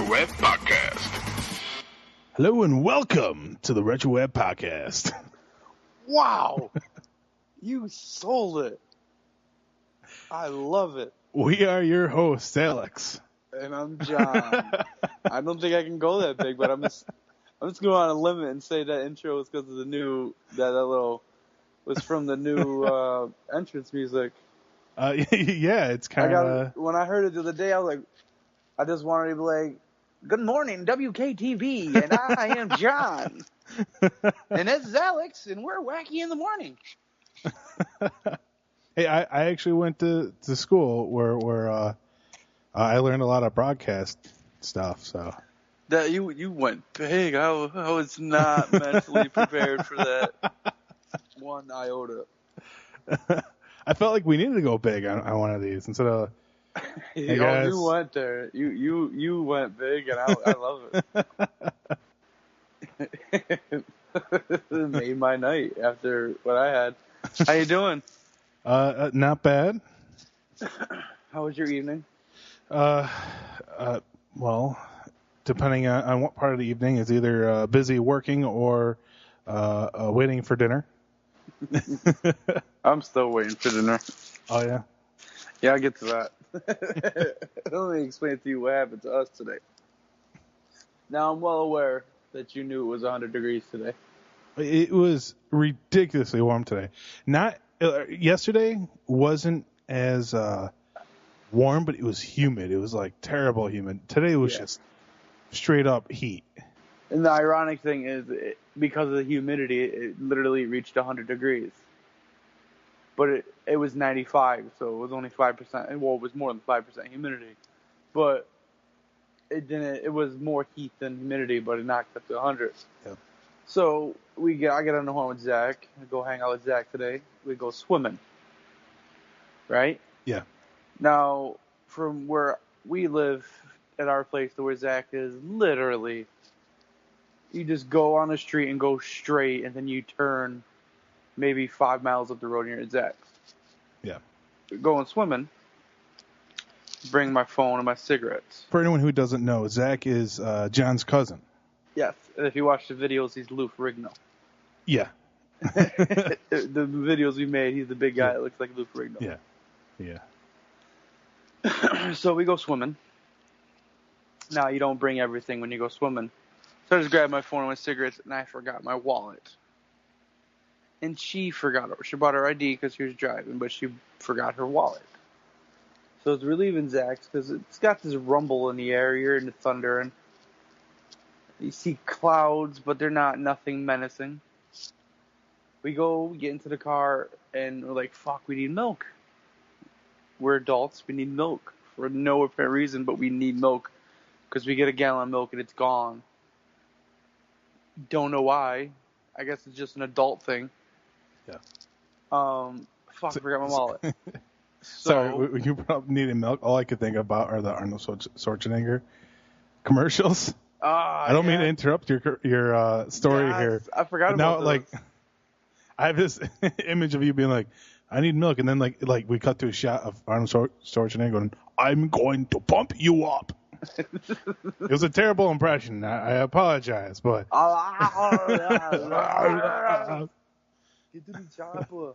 Web Podcast. Hello and welcome to the Retro Web Podcast. Wow. You sold it. I love it. We are your hosts, Alex. And I'm John. I don't think I can go that big, but I'm just going on a limit and say that intro was because of the new, that little, was from the new entrance music. Yeah, it's kind of... When I heard it the other day, I was like, I just wanted to be like, good morning, WKTV, and I am John. And this is Alex, and we're wacky in the morning. Hey, I actually went to school where I learned a lot of broadcast stuff, so... That you went big. I was not mentally prepared for that. One iota. I felt like we needed to go big on one of these instead of... Hey guys. You went there. You went big, and I love it. It made my night after what I had. How you doing? Not bad. How was your evening? Well, depending on what part of the evening, is either busy working or waiting for dinner. I'm still waiting for dinner. Oh, yeah? Yeah, I'll get to that. Let me explain to you what happened to us today. Now, I'm well aware that you knew it was 100 degrees today. It was ridiculously warm today. Yesterday wasn't as warm, but it was humid. It was like terrible humid. Today was just straight up heat. And the ironic thing is, because of the humidity, it literally reached 100 degrees. But it was 95, so it was only 5%. Well, it was more than 5% humidity. But it didn't. It was more heat than humidity, but it knocked up to 100. Yep. So I get on the horn with Zach. I go hang out with Zach today. We go swimming. Right? Yeah. Now, from where we live at our place to where Zach is, literally, you just go on the street and go straight, and then you turn maybe 5 miles up the road and you're at Zach's. Yeah. Going swimming, bring my phone and my cigarettes. For anyone who doesn't know, Zach is John's cousin. Yes. And if you watch the videos, he's Lou Ferrigno. Yeah. The videos we made, he's the big guy that looks like Lou Ferrigno. Yeah. Yeah. So we go swimming. Now, you don't bring everything when you go swimming. So I just grabbed my phone and my cigarettes, and I forgot my wallet. And she forgot it. She bought her ID because she was driving, but she forgot her wallet. So it's relieving Zach's because it's got this rumble in the air. You're in the thunder, and you see clouds, but they're nothing menacing. We get into the car, and we're like, fuck, we need milk. We're adults. We need milk for no apparent reason, but we need milk because we get a gallon of milk, and it's gone. Don't know why. I guess it's just an adult thing. Yeah. I forgot my wallet. Sorry, when you probably needed milk, all I could think about are the Arnold Schwarzenegger commercials. I don't mean to interrupt your story here. I forgot about those. I have this image of you being like, I need milk, and then like we cut to a shot of Arnold Schwarzenegger going, I'm going to pump you up. It was a terrible impression. I apologize, but... Get to the chopper.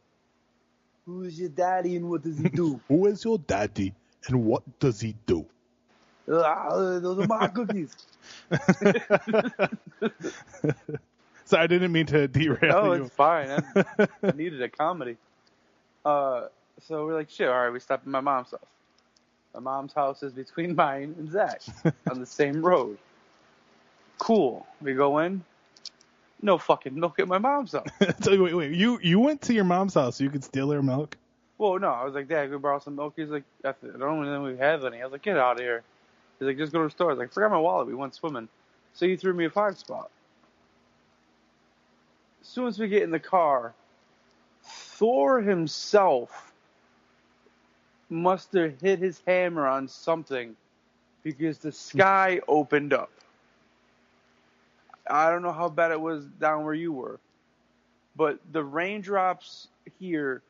Who is your daddy and what does he do? Who is your daddy and what does he do? Those are my cookies. So I didn't mean to derail you. you. It's fine. I needed a comedy. So we're like, shit, all right, we stopped at my mom's house. My mom's house is between mine and Zach on the same road. Cool. We go in. No fucking milk at my mom's house. So wait. You went to your mom's house so you could steal her milk? Well, no. I was like, Dad, can we borrow some milk? He's like, I don't know if we have any. I was like, get out of here. He's like, just go to the store. I was like, I forgot my wallet. We went swimming. So he threw me a 5-spot. As soon as we get in the car, Thor himself must have hit his hammer on something because the sky opened up. I don't know how bad it was down where you were, but the raindrops here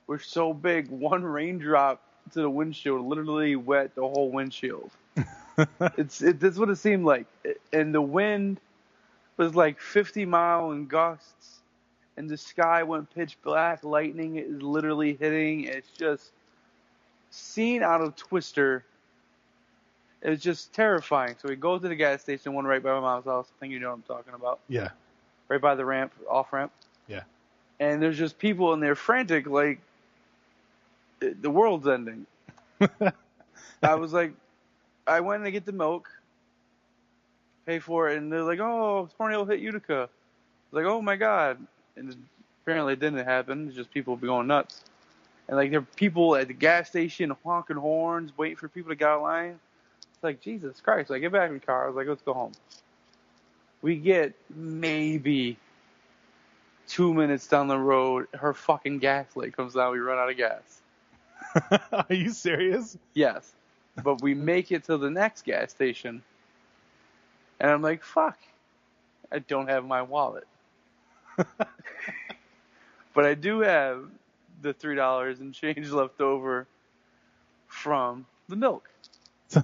were so big, one raindrop to the windshield literally wet the whole windshield. That's what it seemed like. And the wind was like 50-mile in gusts, and the sky went pitch black. Lightning is literally hitting. It's just scene out of Twister. It's just terrifying. So we go to the gas station, one right by my mom's house. I think you know what I'm talking about. Yeah. Right by the ramp, off ramp. Yeah. And there's just people in there frantic, like the world's ending. I was like, I went to get the milk, pay for it, and they're like, "Oh, tornado hit Utica." I was like, "Oh my god!" And apparently it didn't happen. It's just people going nuts. And like there are people at the gas station honking horns, waiting for people to get out of line. It's like, Jesus Christ! So I get back in the car. I was like, "Let's go home." We get maybe 2 minutes down the road, her fucking gas light comes on. We run out of gas. Are you serious? Yes. But we make it to the next gas station. And I'm like, fuck. I don't have my wallet. But I do have the $3 and change left over from the milk. So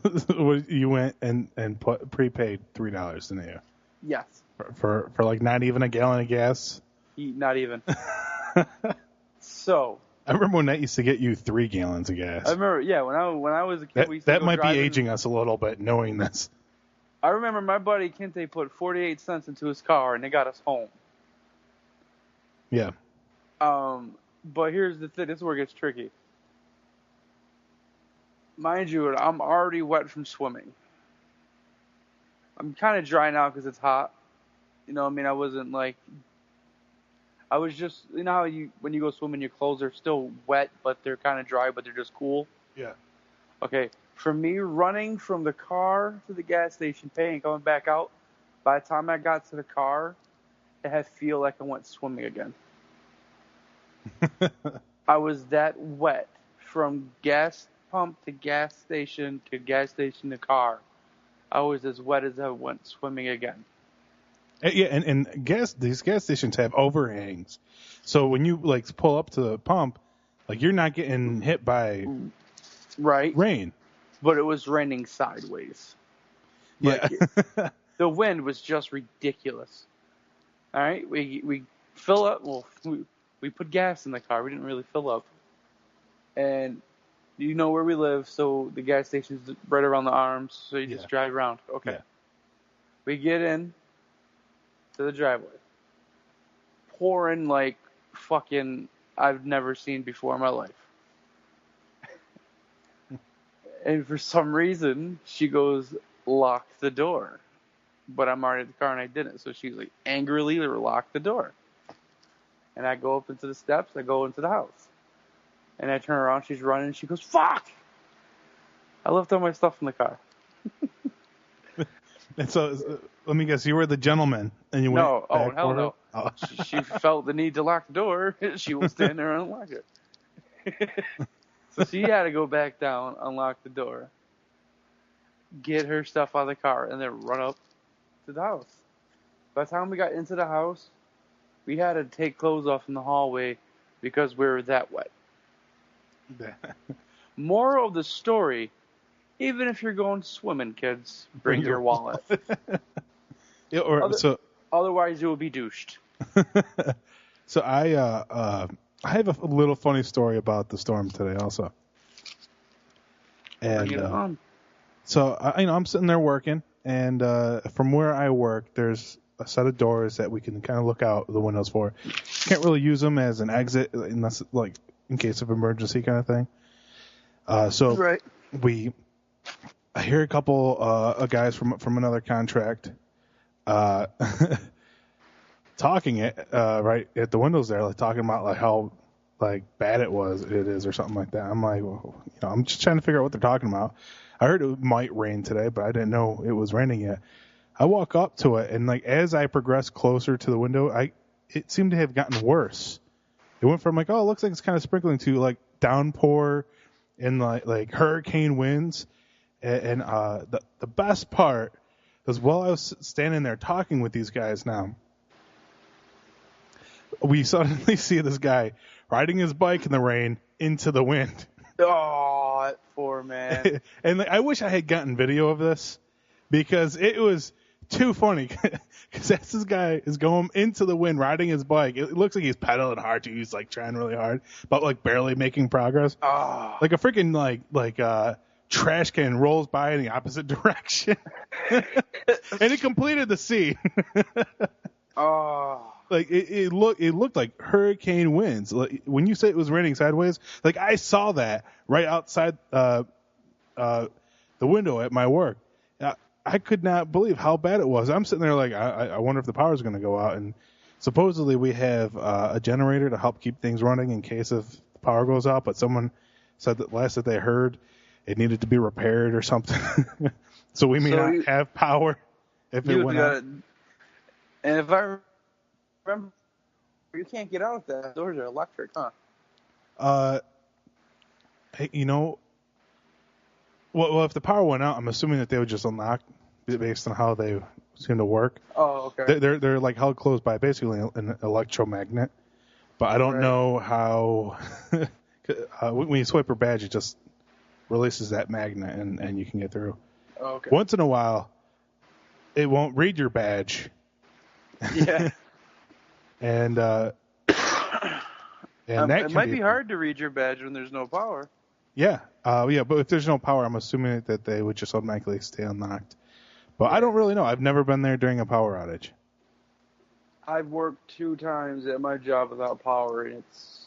you went and prepaid $3, didn't you? Yes. For like not even a gallon of gas? Not even. So. I remember when that used to get you 3 gallons of gas. I remember, yeah, when I was a kid, we used to that go might driving. be aging us a little bit, knowing this. I remember my buddy Kente put 48 cents into his car, and they got us home. Yeah. But here's the thing. This is where it gets tricky. Mind you, I'm already wet from swimming. I'm kind of dry now because it's hot. You know what I mean? I wasn't like... I was just... You know how when you go swimming, your clothes are still wet, but they're kind of dry, but they're just cool? Yeah. Okay. For me, running from the car to the gas station, paying, coming back out, by the time I got to the car, it had to feel like I went swimming again. I was that wet from gas pump to gas station to car. I was as wet as I went swimming again. Yeah, and these gas stations have overhangs, so when you like pull up to the pump, like you're not getting hit by rain. But it was raining sideways. Yeah. The wind was just ridiculous. All right, we fill up. Well, we put gas in the car. We didn't really fill up, and you know where we live, so the gas station's right around the arms. So you just drive around. Okay. Yeah. We get in to the driveway, pouring like fucking I've never seen before in my life. And for some reason, she goes, lock the door. But I'm already at the car and I didn't. So she's like, angrily lock the door. And I go up into the steps. I go into the house. And I turn around. She's running. And she goes, fuck! I left all my stuff in the car. And so, let me guess, you were the gentleman. And you went No, back hell no. Oh. She felt the need to lock the door. She will stand there and unlock it. So she had to go back down, unlock the door, get her stuff out of the car, and then run up to the house. By the time we got into the house, we had to take clothes off in the hallway because we were that wet. Moral of the story, even if you're going swimming, kids, bring your wallet. Yeah, otherwise, you will be douched. So I have a little funny story about the storm today also. And so I'm sitting there working, and from where I work, there's a set of doors that we can kind of look out the windows for. Can't really use them as an exit unless like in case of emergency kind of thing. So right. I hear a couple of guys from another contract talking right at the windows there, like talking about like how like bad it is or something like that. I'm like, well, I'm just trying to figure out what they're talking about. I heard it might rain today, but I didn't know it was raining yet. I walk up to it, and like as I progress closer to the window, it seemed to have gotten worse. It went from like, oh, it looks like it's kind of sprinkling to like downpour and like hurricane winds. And the best part was while I was standing there talking with these guys now, we suddenly see this guy riding his bike in the rain into the wind. Oh, that poor man. And I wish I had gotten video of this because it was too funny. Because as this guy is going into the wind riding his bike, it looks like he's pedaling hard too. He's like trying really hard, but like barely making progress. Oh. Like a freaking trash can rolls by in the opposite direction. And it completed the scene. Oh. Like it looked like hurricane winds. Like when you say it was raining sideways, like I saw that right outside the window at my work. I could not believe how bad it was. I'm sitting there like I wonder if the power's going to go out. And supposedly we have a generator to help keep things running in case if the power goes out. But someone said that last that they heard it needed to be repaired or something. So we may not have power if it went out. And if I remember, you can't get out of that. Doors are electric, huh? Hey, well, if the power went out, I'm assuming that they would just unlock based on how they seem to work. Oh, okay. They're like held closed by basically an electromagnet, but I don't know how. When you swipe your badge, it just releases that magnet and you can get through. Oh, okay. Once in a while, it won't read your badge. Yeah. And that it might be hard to read your badge when there's no power. Yeah, but if there's no power, I'm assuming that they would just automatically stay unlocked. But I don't really know. I've never been there during a power outage. I've worked 2 times at my job without power, and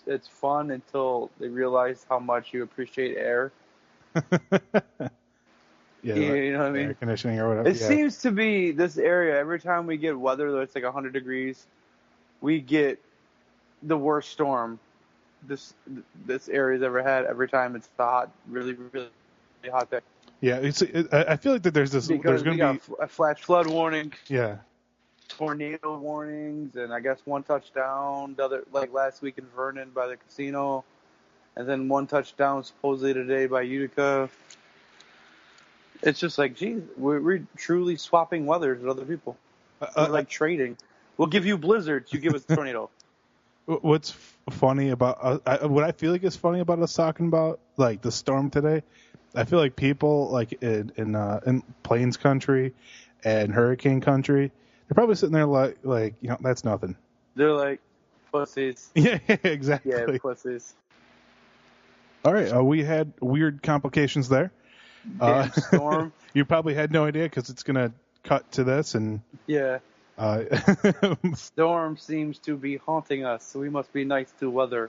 it's fun until they realize how much you appreciate air. Yeah, you know what I mean? Air conditioning or whatever. It seems to be this area, every time we get weather that's like 100 degrees, we get the worst storm this area's ever had. Every time it's hot, really, really hot there. Yeah, I feel like that there's going to be a flash flood warning. Yeah. Tornado warnings, and I guess 1 touchdown. The other, like last week in Vernon by the casino, and then 1 touchdown supposedly today by Utica. It's just like, geez, we're truly swapping weathers with other people. We're like trading. We'll give you blizzards. You give us a tornado. What's funny about what I feel like is funny about us talking about like the storm today? I feel like people like in Plains country and hurricane country, they're probably sitting there like that's nothing. They're like pussies. Yeah, exactly. Yeah, pussies. All right, we had weird complications there. Damn storm. You probably had no idea because it's gonna cut to this and yeah. Storm seems to be haunting us, so we must be nice to weather.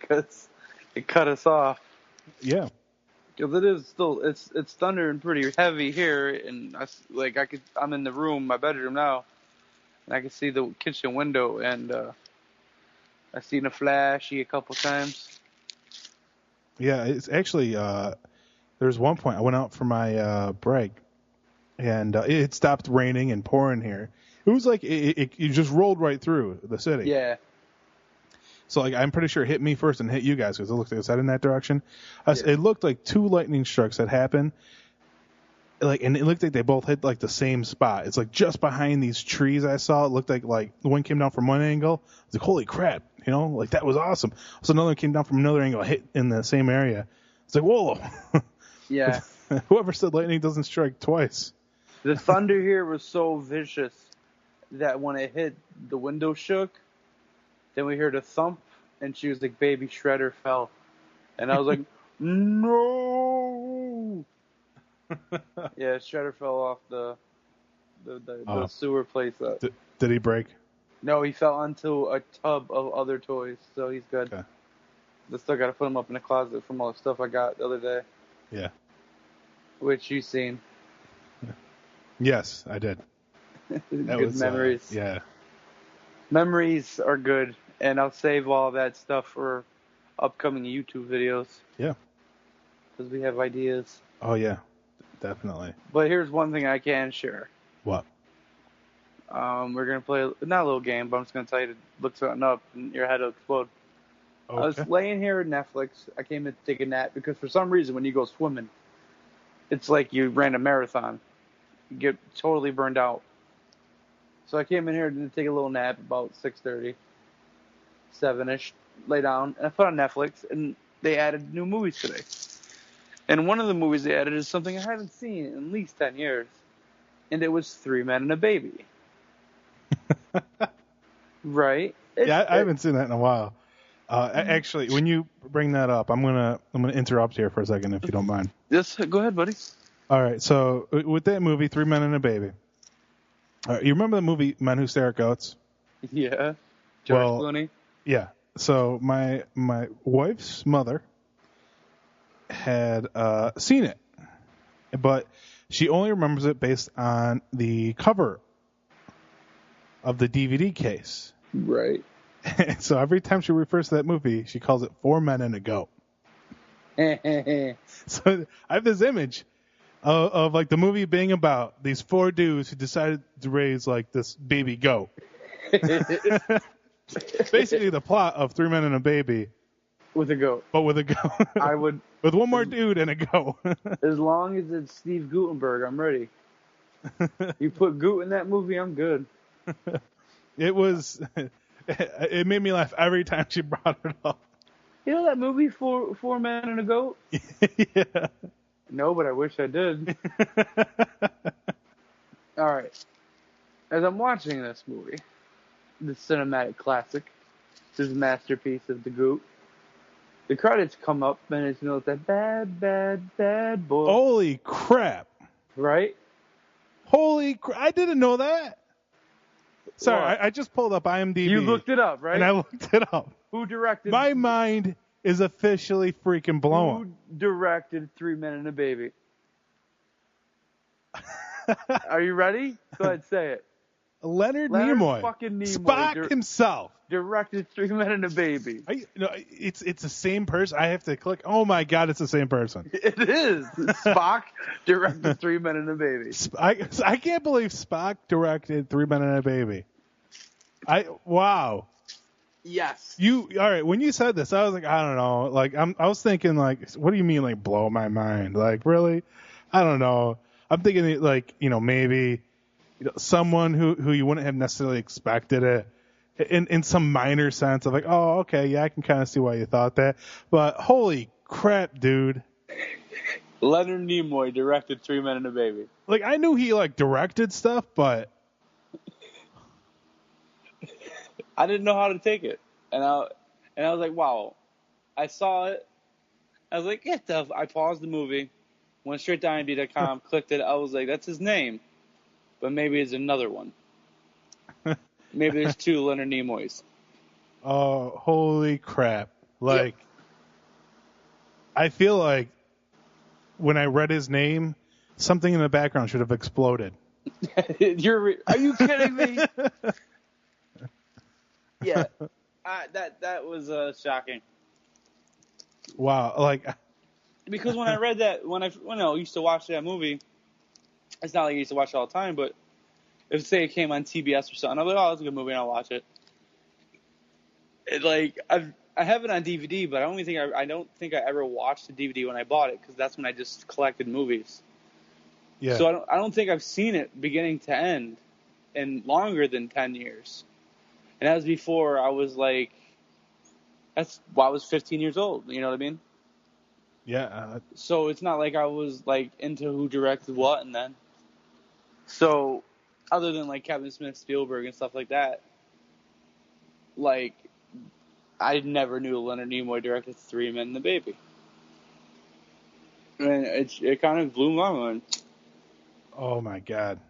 Because it cut us off. Yeah. Because it is still, it's thundering pretty heavy here, and I'm in the room, my bedroom now, and I can see the kitchen window, and I seen a flashy a couple times. Yeah, it's actually there's one point I went out for my break. And it stopped raining and pouring here. It was like it just rolled right through the city. Yeah. So like I'm pretty sure it hit me first and hit you guys because it looked like it was heading in that direction. It looked like 2 lightning strikes had happened. And it looked like they both hit like the same spot. It's like just behind these trees I saw. It looked like the one came down from one angle. I was like, holy crap, like that was awesome. So another one came down from another angle, hit in the same area. It's like, whoa. Yeah. Whoever said lightning doesn't strike twice. The thunder here was so vicious that when it hit, the window shook. Then we heard a thump, and she was like, "Baby Shredder fell," and I was like, "No!" Yeah, Shredder fell off the sewer place. Did he break? No, he fell onto a tub of other toys, so he's good. Okay. I still got to put him up in the closet from all the stuff I got the other day. Yeah. Which you seen. Yes, I did. Good memories. Yeah. Memories are good, and I'll save all that stuff for upcoming YouTube videos. Yeah. Because we have ideas. Oh, yeah. Definitely. But here's one thing I can share. What? We're going to play, not a little game, but I'm just going to tell you to look something up, and your head will explode. Okay. I was laying here at Netflix. I came in to take a nap, because for some reason, when you go swimming, it's like you ran a marathon. You get totally burned out. So I came in here to take a little nap about 6:30, 7-ish. lay down, and I put on Netflix, and they added new movies today. And one of the movies they added is something I haven't seen in at least 10 years, and it was Three Men and a Baby. Right? I haven't seen that in a while. Actually, when you bring that up, I'm gonna interrupt here for a second, if you don't mind. Yes, go ahead, buddy. All right. So with that movie, Three Men and a Baby, you remember the movie Men Who Stare at Goats? Yeah. George Clooney. Yeah. So my wife's mother had seen it, but she only remembers it based on the cover of the DVD case. Right. And so every time she refers to that movie, she calls it Four Men and a Goat. So I have this image of like the movie being about these four dudes who decided to raise like this baby goat. Basically the plot of Three Men and a Baby. With a goat. But with a goat. I would. With one more dude and a goat. As long as it's Steve Guttenberg, I'm ready. You put Goot in that movie, I'm good. It made me laugh every time she brought it up. You know that movie, Four Men and a Goat? Yeah. No, but I wish I did. All right. As I'm watching this movie, the cinematic classic, this masterpiece of the Goot, the credits come up and it's, you know, that bad, bad, bad boy. Holy crap. Right? Holy crap. I didn't know that. Sorry, What? I just pulled up IMDb. You looked it up, right? And I looked it up. Who directed? My mind is officially freaking blown. Who directed Three Men and a Baby? Are you ready? Go ahead, say it. Leonard Nimoy. Fucking Nimoy. Spock himself. Directed Three Men and a Baby. It's the same person. I have to click. Oh my god, it's the same person. It is. Spock directed Three Men and a Baby. I can't believe Spock directed Three Men and a Baby. Wow. Yes. All right? When you said this, I was like, I don't know. Like, I was thinking, like, what do you mean, like, blow my mind? Like, really? I don't know. I'm thinking, like, maybe someone who you wouldn't have necessarily expected it. In some minor sense of like, oh, okay, yeah, I can kind of see why you thought that. But holy crap, dude. Leonard Nimoy directed Three Men and a Baby. Like, I knew he, like, directed stuff, but I didn't know how to take it. And I was like, wow. I saw it. I was like, yeah, I paused the movie, went straight to IMDb.com, clicked it. I was like, that's his name. But maybe it's another one. Maybe there's two Leonard Nimoys. Oh, holy crap. Like, yep. I feel like when I read his name, something in the background should have exploded. Are you kidding me? Yeah. That was shocking. Wow. Like, because when I read that, when I used to watch that movie, it's not like I used to watch it all the time, but if, say, it came on TBS or something, I'm like, oh, that's a good movie, and I'll watch it. I have it on DVD, but I don't think I ever watched the DVD when I bought it, because that's when I just collected movies. Yeah. So I don't think I've seen it beginning to end in longer than 10 years. And that was before I was like, I was 15 years old, you know what I mean? Yeah. So it's not like I was like into who directed what and then. So other than like Kevin Smith, Spielberg, and stuff like that, like I never knew Leonard Nimoy directed Three Men and a Baby, and it kind of blew my mind. Oh my god,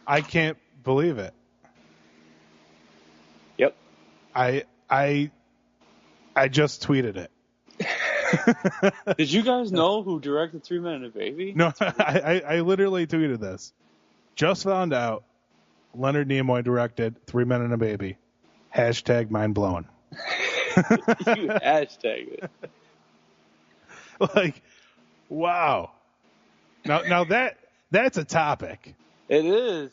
I can't believe it. Yep. I just tweeted it. Did you guys know who directed Three Men and a Baby? No, I literally tweeted this. Just found out Leonard Nimoy directed Three Men and a Baby. Hashtag mind blown. You hashtagged it. Like, wow. Now that's a topic. It is.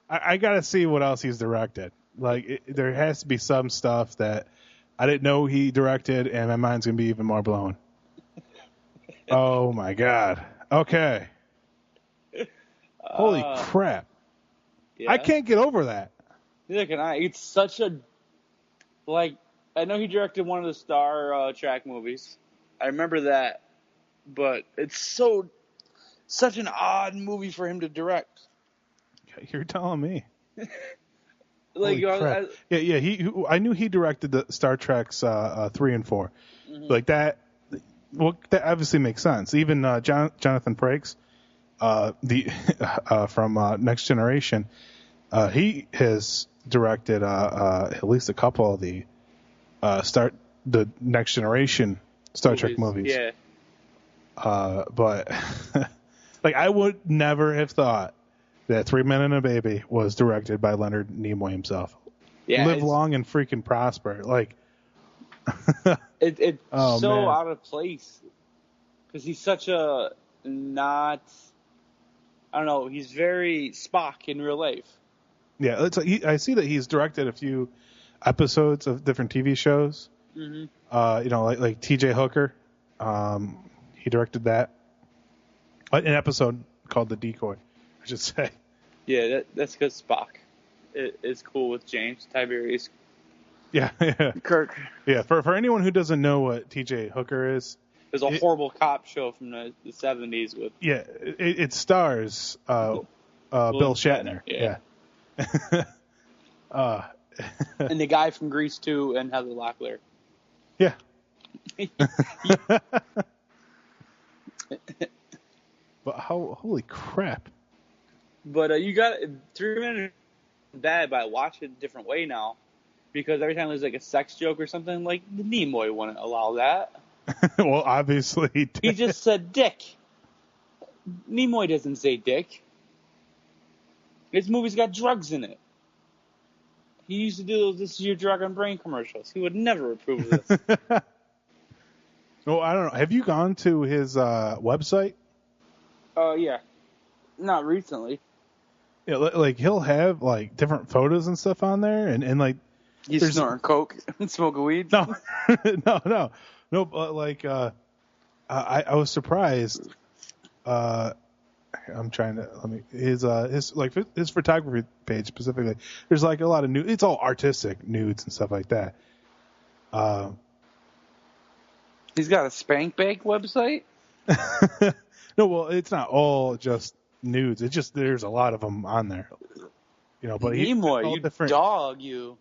I gotta see what else he's directed. Like, there has to be some stuff that I didn't know he directed, and my mind's gonna be even more blown. Oh my god. Okay. Holy crap. Yeah. I can't get over that. Neither can I. It's such a, like, I know he directed one of the Star Trek movies. I remember that, but it's such an odd movie for him to direct. You're telling me. Like, Holy crap. I knew he directed the Star Trek's 3 and 4. Mm-hmm. Like that. Well, that obviously makes sense. Even Jonathan Frakes, from Next Generation, he has directed at least a couple of the Next Generation Star Trek movies. Yeah. But like I would never have thought that 3 Men and a Baby was directed by Leonard Nimoy himself. Yeah, Live long and freaking prosper. Like it's oh, so man. out of place because he's such a not. I don't know. He's very Spock in real life. Yeah, I see that he's directed a few episodes of different TV shows. Mm-hmm. Like T.J. Hooker. He directed that. An episode called The Decoy, I should say. Yeah, that's because Spock is cool with James Tiberius. Yeah. Kirk. Yeah, for anyone who doesn't know what T.J. Hooker is. There's a horrible cop show from the 70s with... Yeah, it stars Bill Shatner. Yeah. And the guy from Grease 2 and Heather Locklear. Yeah. But holy crap. But you got 3 minutes bad, but I watch it a different way now. Because every time there's like a sex joke or something, like the Nimoy wouldn't allow that. Well, obviously he did. He just said dick. Nimoy doesn't say dick. His movie's got drugs in it. He used to do those "This is your drug and brain" commercials. He would never approve of this. Well, I don't know. Have you gone to his website? Yeah. Not recently. Yeah, like he'll have like different photos and stuff on there, and like he's snorting coke and smoking weed. No, no. But like I was surprised. I'm trying to his photography page specifically. There's like a lot of nude. It's all artistic nudes and stuff like that. He's got a Spank Bank website. No, well, it's not all just nudes. It's just there's a lot of them on there. But Nimoy, you different. dog, you.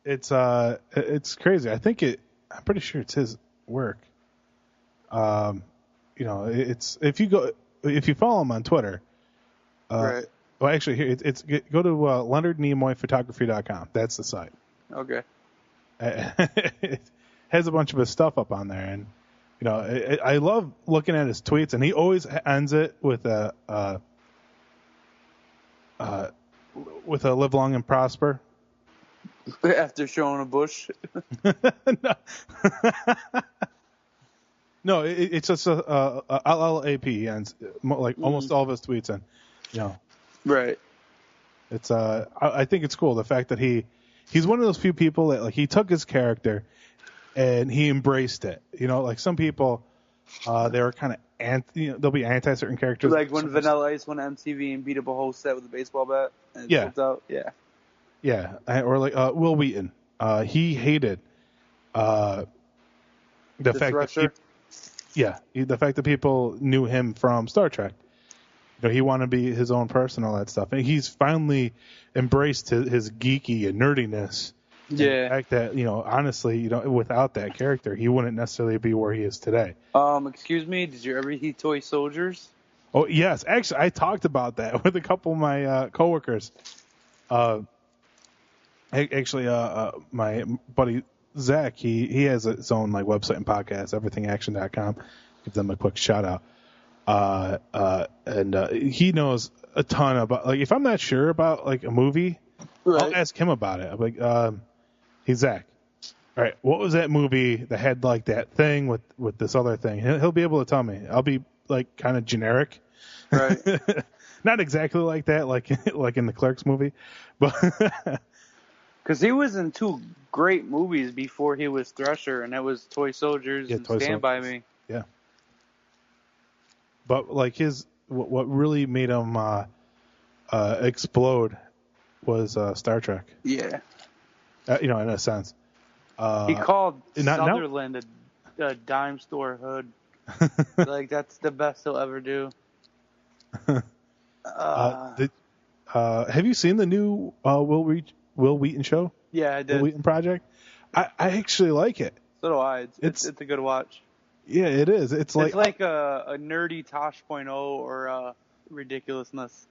It's crazy. I'm pretty sure it's his work. It's if you follow him on Twitter. Right. Well, actually, here go to LeonardNimoyPhotography.com. That's the site. Okay. It has a bunch of his stuff up on there, and I love looking at his tweets, and he always ends it with a live long and prosper. After showing a bush. No, it's just a LLAP, and like almost all of his tweets, and Right. It's I think it's cool the fact that he's one of those few people that like he took his character and he embraced it. Like some people they were kind of they'll be anti certain characters. Like when Vanilla Ice went on MTV and beat up a whole set with a baseball bat and it flipped out. Yeah. Yeah, or like Will Wheaton. He hated the fact that the fact that people knew him from Star Trek. He wanted to be his own person, all that stuff, and he's finally embraced his geeky and nerdiness. Yeah. And the fact that honestly, without that character, he wouldn't necessarily be where he is today. Excuse me, did you ever eat Toy Soldiers? Oh yes, actually, I talked about that with a couple of my coworkers. Actually, my buddy Zach, he has his own like website and podcast, everythingaction.com. Give them a quick shout out. And he knows a ton about, like, if I'm not sure about like a movie, right, I'll ask him about it. I'm like, hey Zach, all right, what was that movie that had like that thing with this other thing? He'll be able to tell me. I'll be like kind of generic, right? Not exactly like that, like in the Clerks movie, but because he was in 2 great movies before he was Thresher, and that was Toy Soldiers and Stand By Me. Yeah. But like what really made him explode was Star Trek. Yeah. in a sense. He called not- Sutherland a dime store hood. Like, that's the best he'll ever do. Have you seen the new Will Wheaton show? Yeah, I did. Will Wheaton project? I actually like it. So do I. It's a good watch. Yeah, it is. It's like a nerdy Tosh.0 or Ridiculousness.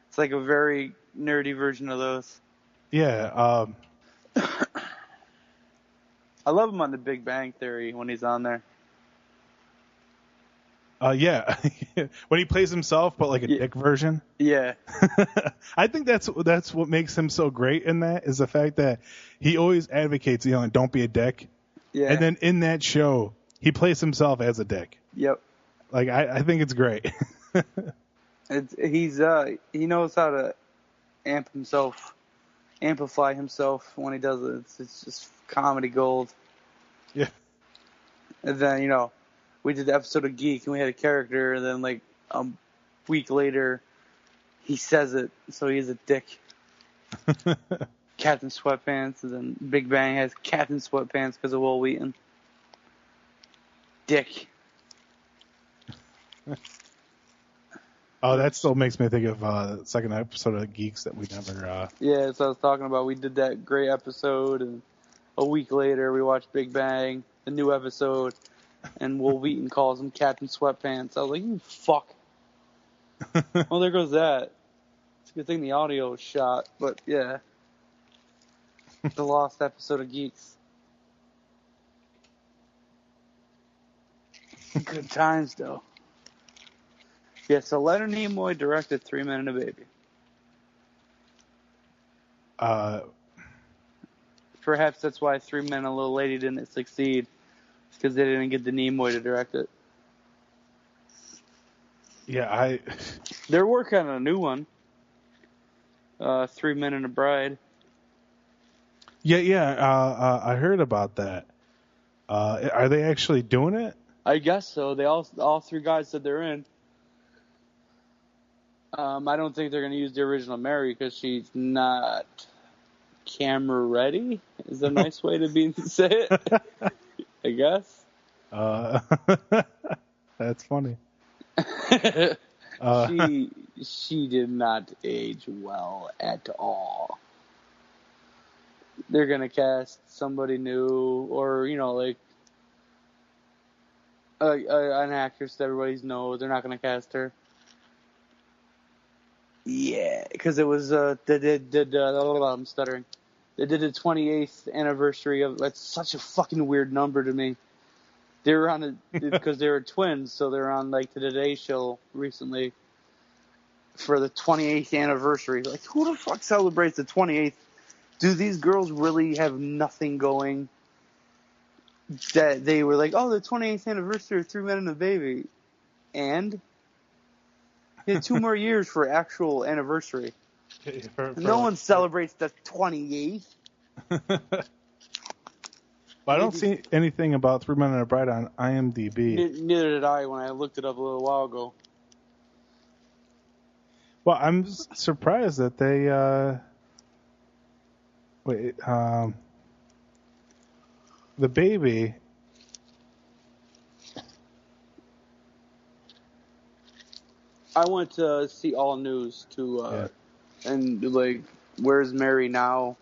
It's like a very nerdy version of those. Yeah. I love him on The Big Bang Theory when he's on there. Yeah. When he plays himself, but like a dick version. Yeah. I think that's what makes him so great in that, is the fact that he always advocates, don't be a dick. Yeah. And then in that show, he plays himself as a dick. Yep. Like, I think it's great. He knows how to amplify himself when he does it. It's just comedy gold. Yeah. And then, we did the episode of Geek and we had a character, and then like a week later, he says it, so he's a dick. Captain Sweatpants, and then Big Bang has Captain Sweatpants because of Will Wheaton. Dick. Oh, that still makes me think of the second episode of Geeks that we never... Yeah, so I was talking about. We did that great episode, and a week later we watched Big Bang, the new episode, and Will Wheaton calls him Captain Sweatpants. I was like, you fuck. Well, there goes that. It's a good thing the audio was shot, but yeah. The lost episode of Geeks. Good times, though. Yeah, so Leonard Nimoy directed 3 Men and a Baby. Perhaps that's why 3 Men and a Little Lady didn't succeed. It's because they didn't get the Nimoy to direct it. Yeah, They're working on a new one. 3 Men and a Bride. Yeah. I heard about that. Are they actually doing it? I guess so. They all 3 guys said they're in. I don't think they're going to use the original Mary because she's not camera ready. Is a nice way to say it. I guess. That's funny. She did not age well at all. They're gonna cast somebody new, or like an actress that everybody knows. They're not gonna cast her. Yeah, because it was I'm stuttering. They did the 28th anniversary of. That's such a fucking weird number to me. They were on because they were twins, so they're on like the Today Show recently for the 28th anniversary. Like, who the fuck celebrates the 28th? Do these girls really have nothing going? That they were like, oh, the 28th anniversary of 3 Men and a Baby, and they had 2 more years for actual anniversary. No one celebrates the 28th. Well, I don't see anything about 3 Men and a Bride on IMDb. Neither did I when I looked it up a little while ago. Well, I'm surprised that they... the baby... I went to see All News and like, where's Mary now?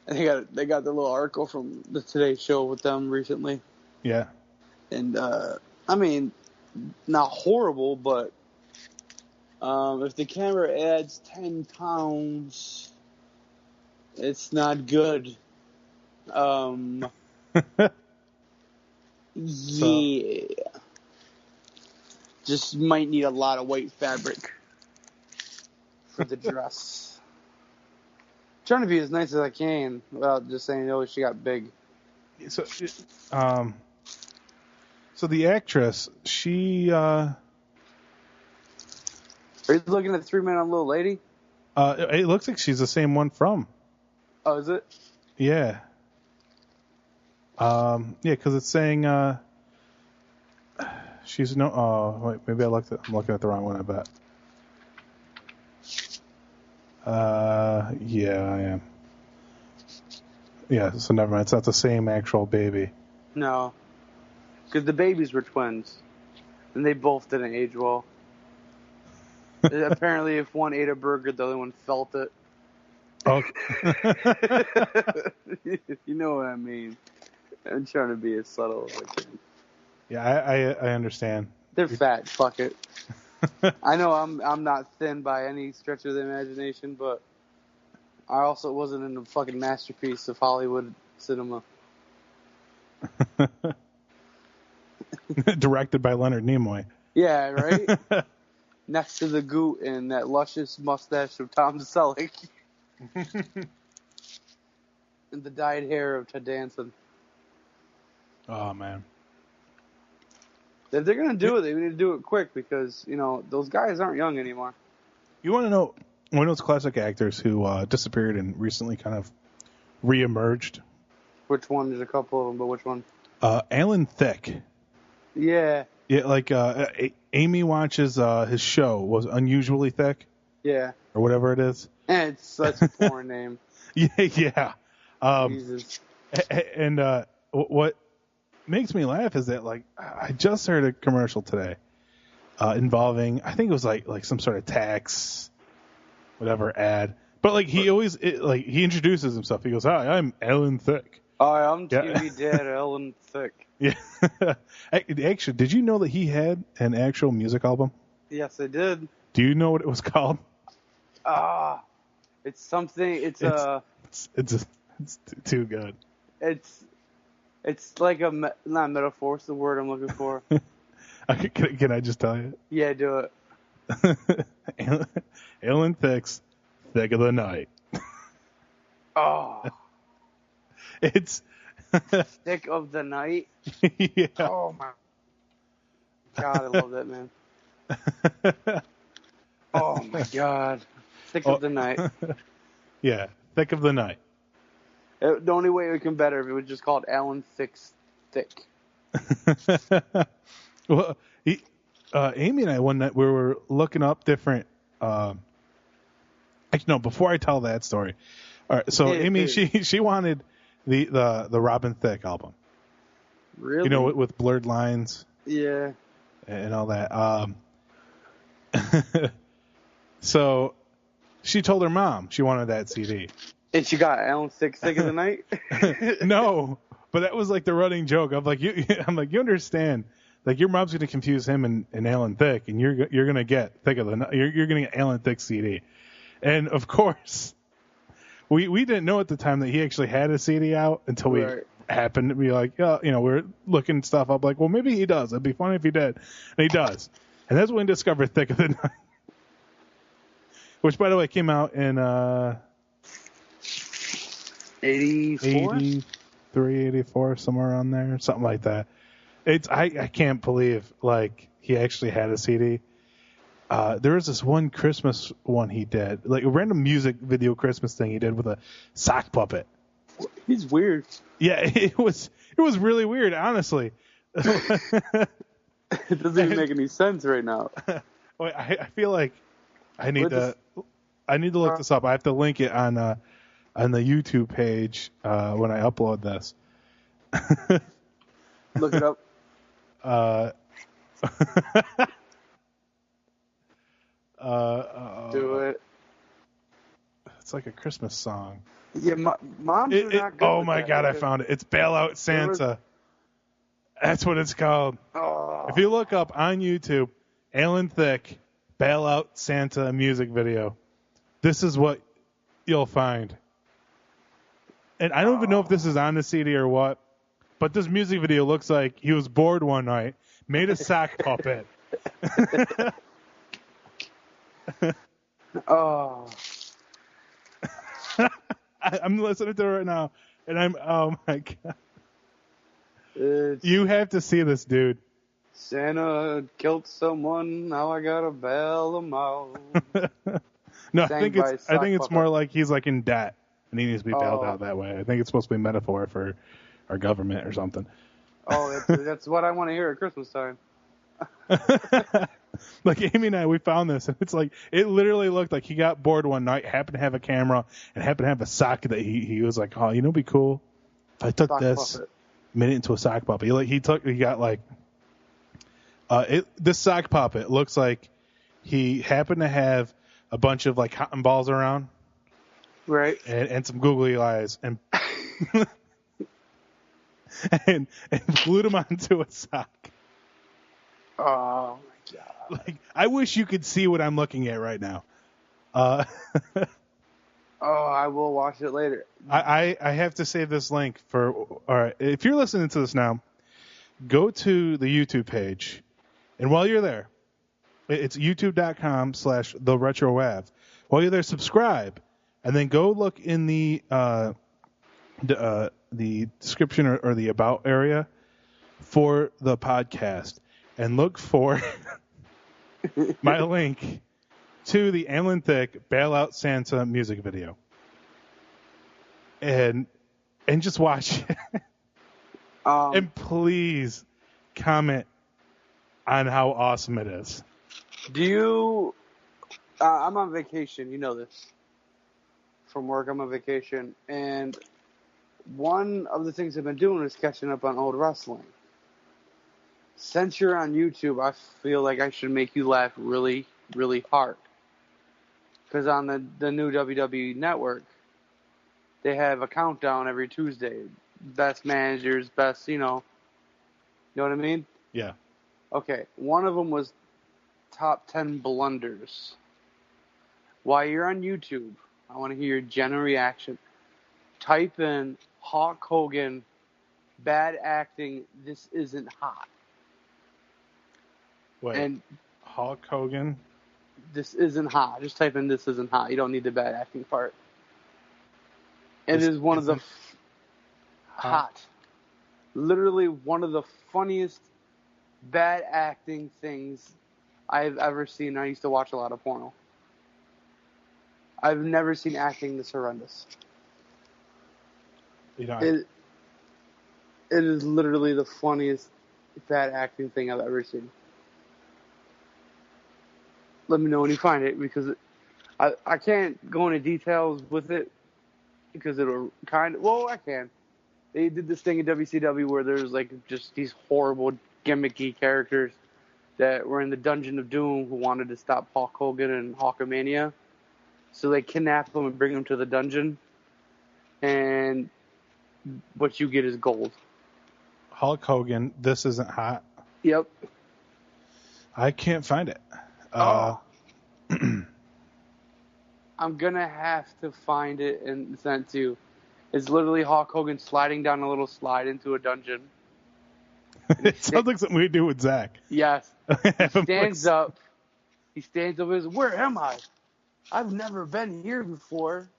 And they got the little article from the Today Show with them recently. Yeah. And I mean, not horrible, but if the camera adds 10 pounds, it's not good. Yeah. Just might need a lot of white fabric for the dress. Trying to be as nice as I can without just saying, oh, she got big. So the actress, she... Are you looking at 3 Men and a Little Lady? It looks like she's the same one from. Oh, is it? Yeah. Yeah, because it's saying she's no. Oh, wait, maybe I'm looking at the wrong one. I bet. Yeah, I am. Yeah, so never mind. It's not the same actual baby. No. Because the babies were twins. And they both didn't age well. Apparently, if one ate a burger, the other one felt it. Okay. You know what I mean. I'm trying to be as subtle as I can. Yeah, I understand. They're fat. Fuck it. I know I'm not thin by any stretch of the imagination, but I also wasn't in a fucking masterpiece of Hollywood cinema. Directed by Leonard Nimoy. Yeah, right? Next to the goot and that luscious mustache of Tom Selleck. And the dyed hair of Ted Danson. Oh, man. If they're going to do it, they need to do it quick because, you know, those guys aren't young anymore. You want to know one of those classic actors who disappeared and recently kind of reemerged? Which one? There's a couple of them, but which one? Alan Thicke. Yeah. Yeah, like Amy watches his show, was Unusually Thick? Yeah. Or whatever it is. It's such a porn name. Yeah. Jesus. And what makes me laugh is that, like, I just heard a commercial today involving, I think it was like some sort of tax, whatever ad. But like he always he introduces himself. He goes, "Hi, I'm Alan Thicke." Hi, I'm TV Dad Alan Thicke. Yeah. Actually, did you know that he had an actual music album? Yes, I did. Do you know what it was called? It's something. It's too good. It's like not metaphor. It's the word I'm looking for. Can I just tell you? Yeah, do it. Alan Thicke's Thick of the Night. Oh. It's Thick of the Night? Yeah. Oh, my God, I love that, man. Oh, my God. Thick of the Night. Yeah, Thick of the Night. The only way it would come better if it was just called Alan Thicke's Thick. Well, Amy and I one night we were looking up different. Actually, no. Before I tell that story, all right. So Amy, she wanted the Robin Thicke album. Really? You know, with blurred lines. Yeah. And all that. So she told her mom she wanted that CD. And she got Alan Thicke Thick of the Night? No, but that was like the running joke. I'm like, you understand. Like, your mom's going to confuse him and Alan Thicke, and you're going to get Thick of the Night. You're going to get Alan Thicke CD. And, of course, we didn't know at the time that he actually had a CD out until we happened to be like, oh, you know, we're looking stuff up. Like, well, maybe he does. It'd be funny if he did. And he does. And that's when we discovered Thick of the Night. Which, by the way, came out in 84? 83, 84, somewhere around there. Something like that. I can't believe, like, he actually had a CD. There was this one Christmas one he did, like a random music video Christmas thing he did with a sock puppet. He's weird. Yeah, it was really weird, honestly. It doesn't even make any sense right now. Wait, I feel like I need to look this up. I have to link it on the YouTube page when I upload this. Look it up. Do it. It's like a Christmas song. Yeah, moms are not good. Oh my God, I found it. It's Bail Out Santa. That's what it's called. Oh. If you look up on YouTube, Alan Thicke, Bail Out Santa music video, this is what you'll find. And I don't even know if this is on the CD or what, but this music video looks like he was bored one night, made a sock puppet. Oh. I'm listening to it right now, and oh my God. You have to see this, dude. Santa killed someone, now I gotta bail him out. No, I think it's more like he's like in debt, and he needs to be bailed out that way. I think it's supposed to be a metaphor for our government or something. Oh, that's what I want to hear at Christmas time. Like Amy and I, we found this, and it's like it literally looked like he got bored one night, happened to have a camera, and happened to have a sock that he was like, oh, you know, it'd be cool if I took Sock this, puppet. made it into a sock puppet. He got like this sock puppet looks like he happened to have a bunch of like cotton balls around, Right. and some googly eyes, and and glued them onto a sock. Oh my god. Like, I wish you could see what I'm looking at right now. Oh, I will watch it later. I have to save this link for. All right, if you're listening to this now, go to the YouTube page, and while you're there, it's youtube.com/theretrowav. While you're there, subscribe, and then go look in the description or the about area for the podcast, and look for my link to the Amlin Thicke Bailout Santa music video. And just watch it. And please comment on how awesome it is. Do you... I'm on vacation, you know this. From work, I'm on vacation. And one of the things I've been doing is catching up on old wrestling. Since you're on YouTube, I feel like I should make you laugh really, really hard. Because on the new WWE Network, they have a countdown every Tuesday. Best managers, best, you know what I mean? Yeah. Okay, one of them was top 10 blunders. While you're on YouTube, I want to hear your general reaction. Type in Hulk Hogan, bad acting, this isn't hot. Wait, And Hulk Hogan? this isn't hot. Just type in this isn't hot. You don't need the bad acting part. It This is one of the isn't hot. Literally one of the funniest bad acting things I've ever seen. I used to watch a lot of porno. I've never seen acting this horrendous. You know, It is literally the funniest bad acting thing I've ever seen. Let me know when you find it, because I can't go into details with it because it'll well, I can. They did this thing in WCW where there's like just these horrible gimmicky characters that were in the Dungeon of Doom who wanted to stop Hulk Hogan and Hulkamania. So they kidnap them and bring them to the dungeon, and what you get is gold. Hulk Hogan, this isn't hot. Yep. I can't find it. I'm gonna have to find it and send it to you. It's literally Hulk Hogan sliding down a little slide into a dungeon. It sounds like something we do with Zach. Yes. He stands up. He stands up and says, "Where am I? I've never been here before."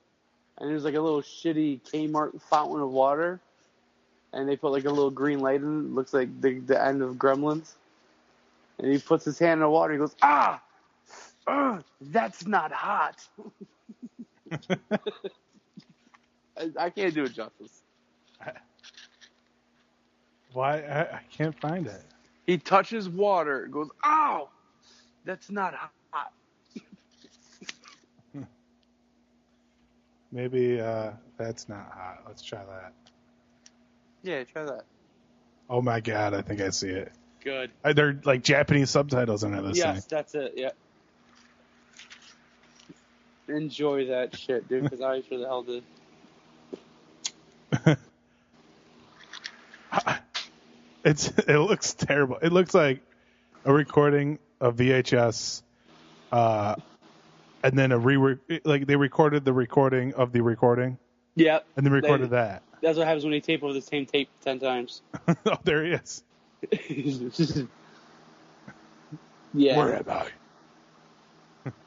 And there's like a little shitty Kmart fountain of water. And they put like a little green light in it. It looks like the end of Gremlins. And he puts his hand in the water. He goes, that's not hot. I can't do it justice. Why? I can't find it. He touches water. Goes, "Ow, that's not hot." Maybe that's not hot. Let's try that. Yeah, try that. Oh my god, I think I see it. Good. They're like Japanese subtitles under this Yes, thing. that's it. Yeah. Enjoy that shit, dude, because I sure the hell did. It looks terrible. It looks like a recording of VHS, and then like they recorded the recording of the recording. Yep. And then recorded that. That's what happens when you tape over the same tape 10 times. Oh, there he is. Yeah. Where am I?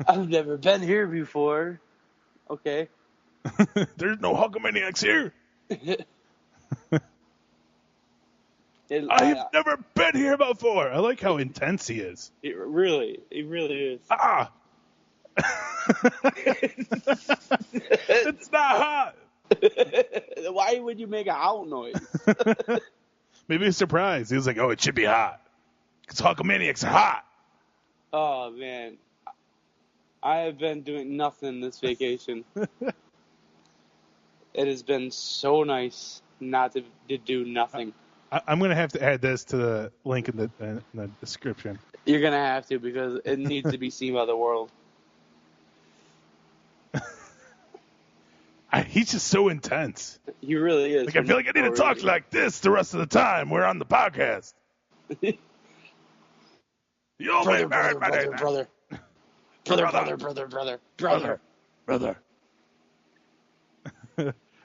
I've never been here before. Okay. There's no Hulkamaniacs here. I have never been here before. I like how intense he is. It really is. Ah! It's not hot. Why would you make a out noise? Maybe a surprise. He was like, "Oh, it should be hot because Hulkamaniacs are hot." Oh, man. I have been doing nothing this vacation. It has been so nice not to do nothing. I'm going to have to add this to the link in the description. You're going to have to because it needs to be seen by the world. He's just so intense. He really is. Like, I feel like I need to talk like this the rest of the time we're on the podcast. Brother.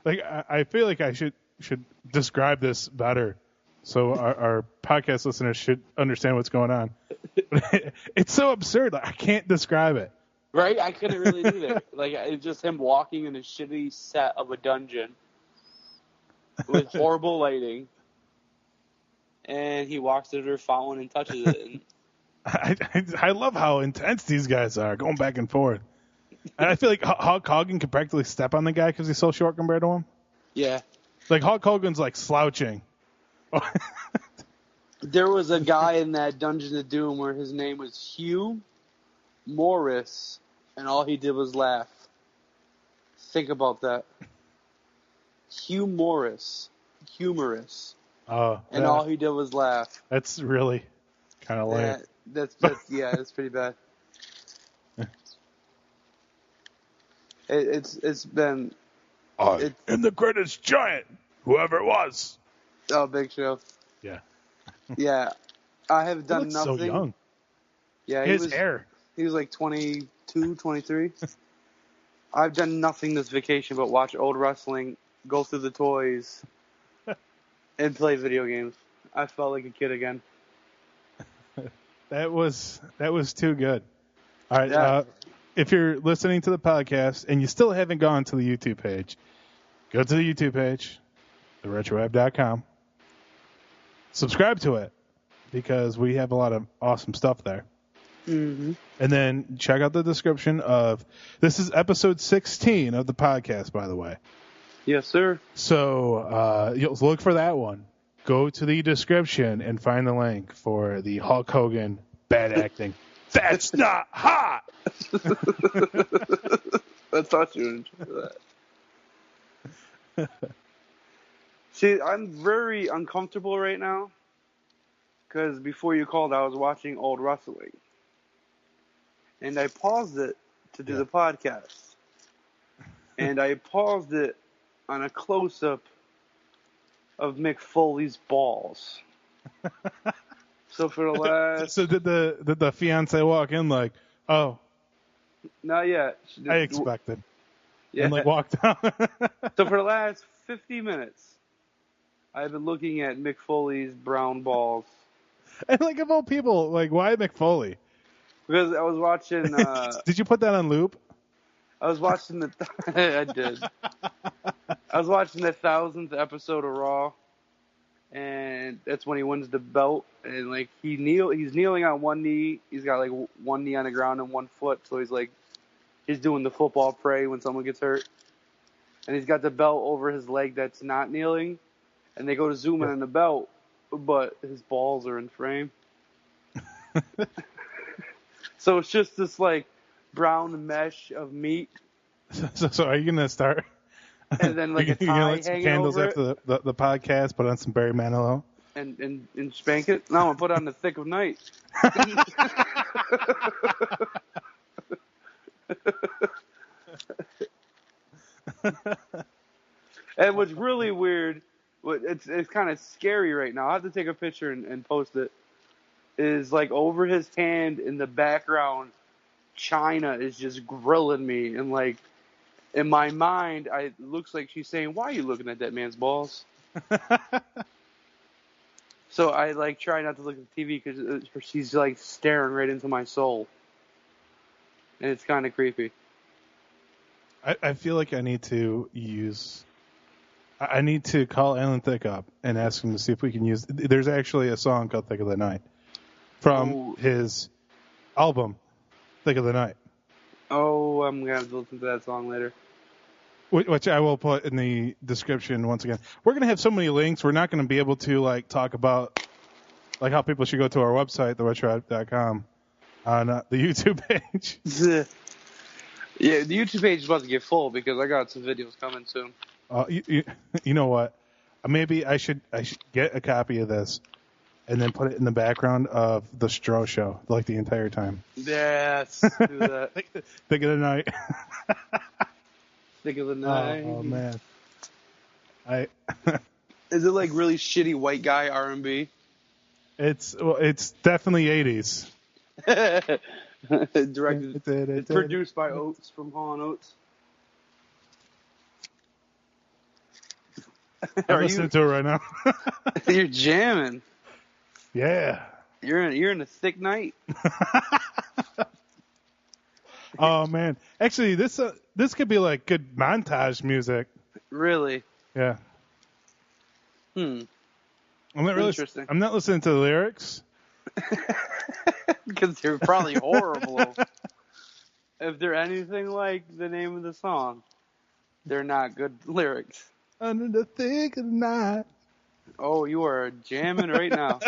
Like, I feel like I should describe this better so our podcast listeners should understand what's going on. It's so absurd. Like, I can't describe it. Right? I couldn't really do that. Like, it's just him walking in a shitty set of a dungeon with horrible lighting. And he walks to their fountain and touches it. And I love how intense these guys are, going back and forth. And I feel like Hulk Hogan could practically step on the guy because he's so short compared to him. yeah. Like, Hulk Hogan's, like, slouching. There was a guy in that Dungeon of Doom where his name was Hugh Morris, and all he did was laugh. Think about that. Hugh Morris. Humorous. Oh, And all he did was laugh. That's really kind of lame. That's pretty bad. It's been... I am the greatest giant, whoever it was. Oh, Big Show. Yeah. Yeah. I have He done looks nothing. so young. Yeah, His hair. He was like 22, 23. I've done nothing this vacation but watch old wrestling, go through the toys, and play video games. I felt like a kid again. That was too good. All right. Yeah. If you're listening to the podcast and you still haven't gone to the YouTube page, go to the YouTube page, theretroweb.com. Subscribe to it because we have a lot of awesome stuff there. Mm-hmm. And then check out the description of this is episode 16 of the podcast, by the way. Yes, sir. So you'll look for that one. Go to the description and find the link for the Hulk Hogan bad acting. That's not hot. I thought you would enjoy that. See, I'm very uncomfortable right now because before you called, I was watching old wrestling. And I paused it to do the podcast. And I paused it on a close-up of Mick Foley's balls. So for the last... So did the fiance walk in like, oh, Not yet. I expected. Yeah. And like walked out. So for the last 50 minutes, I've been looking at Mick Foley's brown balls. And like of all people, like why Mick Foley? Because I was watching... Did you put that on loop? I was watching the... I did. I was watching the 1000th episode of Raw, and that's when he wins the belt. And like he's kneeling on one knee. He's got like one knee on the ground and one foot, so he's doing the football pray when someone gets hurt. And he's got the belt over his leg that's not kneeling, and they go to zoom in on the belt, but his balls are in frame. So it's just this like brown mesh of meat. So are you gonna start? And then like a tie you're gonna light some hanging candles over after the podcast, put on some Barry Manilow. and spank it. No, I'm gonna put it on the thick of night. And what's really weird, it's kind of scary right now. I have to take a picture and post it. Is like over his hand in the background, China is just grilling me, and like in my mind, it looks like she's saying, "Why are you looking at that man's balls?" So I like try not to look at the TV because she's like staring right into my soul, and it's kind of creepy. I feel like I need to call Alan Thicke up and ask him to see if we can use. There's actually a song called "Thick of the Night" from his album "Thick of the Night." Oh, I'm gonna have to listen to that song later. Which I will put in the description once again. We're going to have so many links. We're not going to be able to like talk about like how people should go to our website, theretroweb.com, on the YouTube page. Yeah, the YouTube page is about to get full because I got some videos coming soon. You know what? Maybe I should get a copy of this and then put it in the background of the Stro show, like the entire time. Yes, do that. Think of the night. Think of the night. Oh man. Is it like really shitty white guy R&B? It's definitely 80s. Directed, it's produced by Oates from Hall & Oates. I'm listening to it right now. You're jamming. Yeah. You're in a thick night. Oh man. Actually, this could be like good montage music. Really? Yeah. I'm not really interesting. I'm not listening to the lyrics. Because they're probably horrible. If they're anything like the name of the song, they're not good lyrics. Under the thick of the night. Oh, you are jamming right now.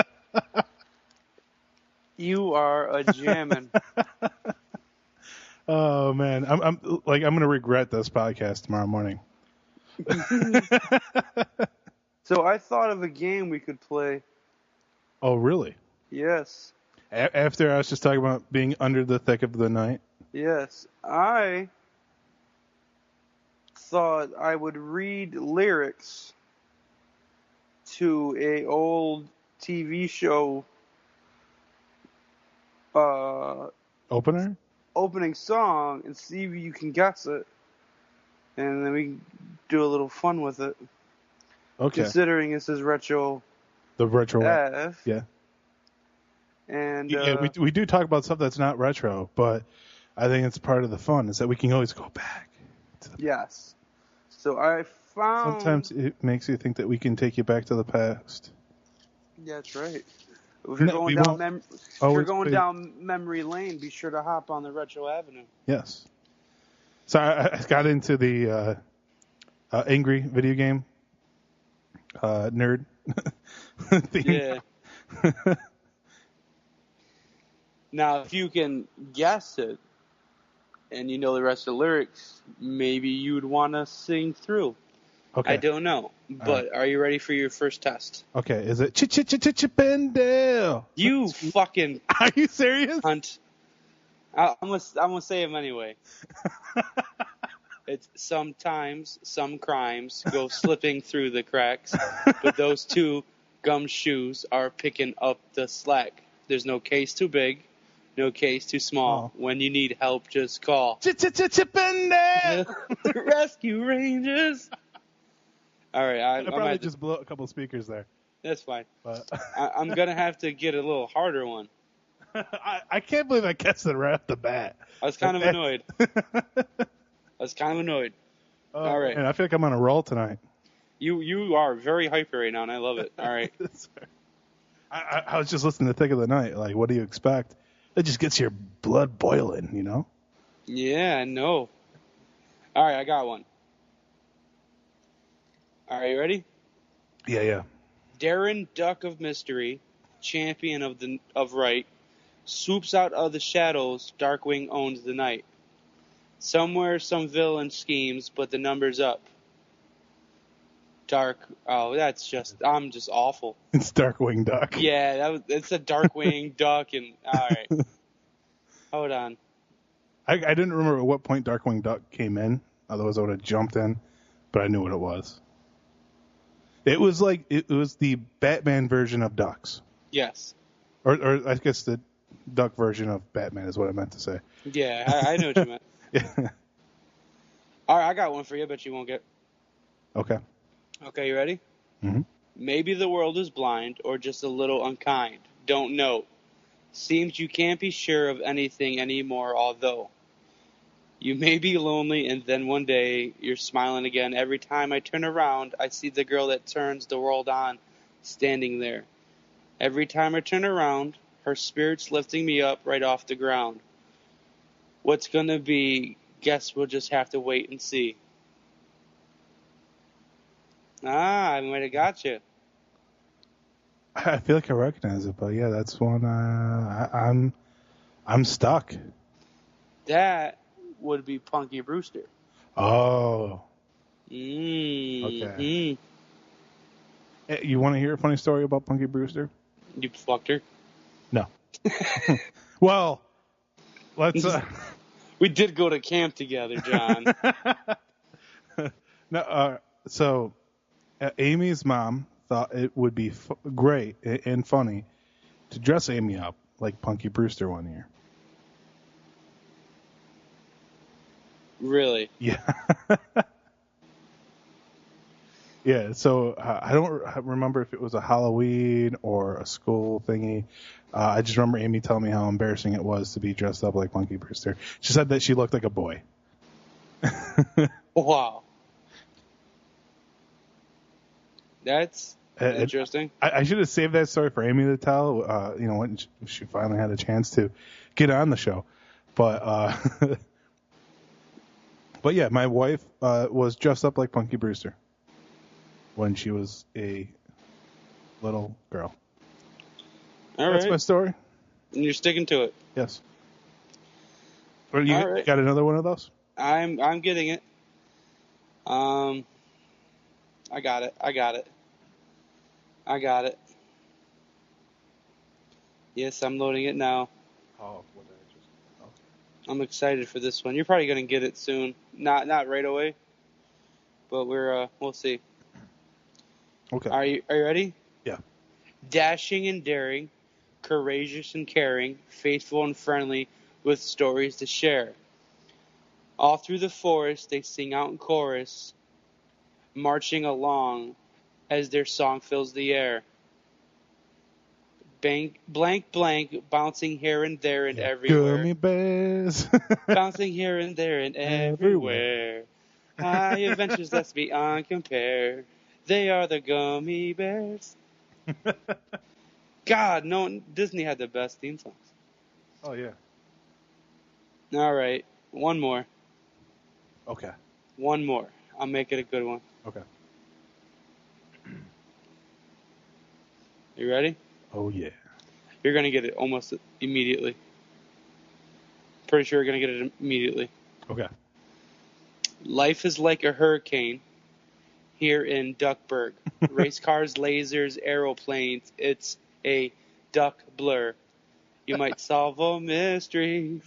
You are a jamming. Oh man, I'm gonna regret this podcast tomorrow morning. So I thought of a game we could play. Oh really? Yes. After I was just talking about being under the thick of the night. Yes, I thought I would read lyrics to a old TV show opening song and see if you can guess it, and then we can do a little fun with it. Okay. Considering this is retro. The retro. F. Yeah. And yeah, we do talk about stuff that's not retro, but I think it's part of the fun is that we can always go back. Yes. So I found. Sometimes it makes you think that we can take you back to the past. Yeah, that's right. If you're going down memory lane, be sure to hop on the Retro Avenue. Yes. So I got into the angry video game nerd theme. Yeah. Now, if you can guess it and you know the rest of the lyrics, maybe you'd want to sing through. Okay. I don't know. But Are you ready for your first test? Okay. Is it Chippendale? You fucking... Are you serious? Hunt. I'm gonna say them anyway. It's sometimes some crimes go slipping through the cracks, but those two gumshoes are picking up the slack. There's no case too big, no case too small. When you need help, just call. Chippendale! The Rescue Rangers. All right, I probably just blew a couple speakers there. That's fine. But I'm gonna have to get a little harder one. I can't believe I guessed it right off the bat. I was kind of annoyed. All right. And I feel like I'm on a roll tonight. You are very hyper right now, and I love it. All right. I was just listening to Thick of the Night. Like, what do you expect? It just gets your blood boiling, you know? Yeah, I know. All right, I got one. All right, you ready? Yeah. Darren Duck of Mystery, champion of right, swoops out of the shadows. Darkwing owns the night. Somewhere some villain schemes, but the number's up. I'm just awful. It's Darkwing Duck. Yeah, it's a Darkwing Duck, and all right. Hold on. I didn't remember at what point Darkwing Duck came in. Otherwise, I would have jumped in, but I knew what it was. It was the Batman version of Ducks. Yes. Or I guess the Duck version of Batman is what I meant to say. Yeah, I know what you meant. Yeah. All right, I got one for you. I bet you won't get. Okay. Okay, you ready? Mm-hmm. Maybe the world is blind or just a little unkind. Don't know. Seems you can't be sure of anything anymore, although. You may be lonely, and then one day you're smiling again. Every time I turn around, I see the girl that turns the world on, standing there. Every time I turn around, her spirit's lifting me up right off the ground. What's gonna be? Guess we'll just have to wait and see. I might have got you. I feel like I recognize it, but yeah, that's one. I'm stuck. That would be Punky Brewster. Oh. Mm-hmm. Okay. You want to hear a funny story about Punky Brewster? You fucked her? No. Well, let's... We did go to camp together, John. No, so Amy's mom thought it would be great and funny to dress Amy up like Punky Brewster one year. Really? Yeah. Yeah, so I don't remember if it was a Halloween or a school thingy. I just remember Amy telling me how embarrassing it was to be dressed up like Punky Brewster. She said that she looked like a boy. Wow. That's interesting. I should have saved that story for Amy to tell, when she finally had a chance to get on the show. But, but yeah, my wife was dressed up like Punky Brewster when she was a little girl. That's my story. And you're sticking to it. Yes. Well, you got another one of those? I'm getting it. I got it. Yes, I'm loading it now. Oh, what did I just... Oh. I'm excited for this one. You're probably gonna get it soon. Not right away, but we'll see. Okay. Are you ready? Yeah. Dashing and daring, courageous and caring, faithful and friendly, with stories to share. All through the forest they sing out in chorus, marching along as their song fills the air. Blank, bouncing here and there and everywhere. Gummy bears. Bouncing here and there and everywhere. High adventures that's beyond compare. They are the gummy bears. God, no, Disney had the best theme songs. Oh, yeah. All right, one more. Okay. One more. I'll make it a good one. Okay. You ready? Oh, yeah. You're going to get it almost immediately. Pretty sure you're going to get it immediately. Okay. Life is like a hurricane here in Duckburg. Race cars, lasers, aeroplanes. It's a duck blur. You might solve a mystery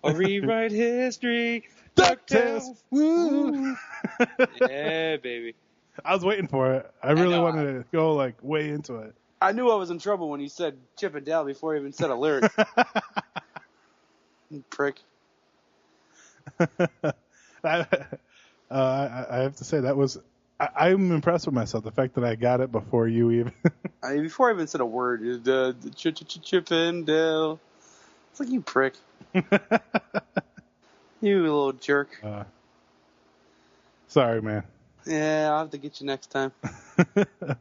or rewrite history. DuckTales. Woo! Yeah, baby. I was waiting for it. I really know, wanted to go way into it. I knew I was in trouble when you said Chip and Dale before you even said a lyric. Prick. I have to say that was. I'm impressed with myself. The fact that I got it before you even. Before I even said a word, the Chip and Dale. It's like, you prick. You little jerk. Sorry, man. Yeah, I'll have to get you next time.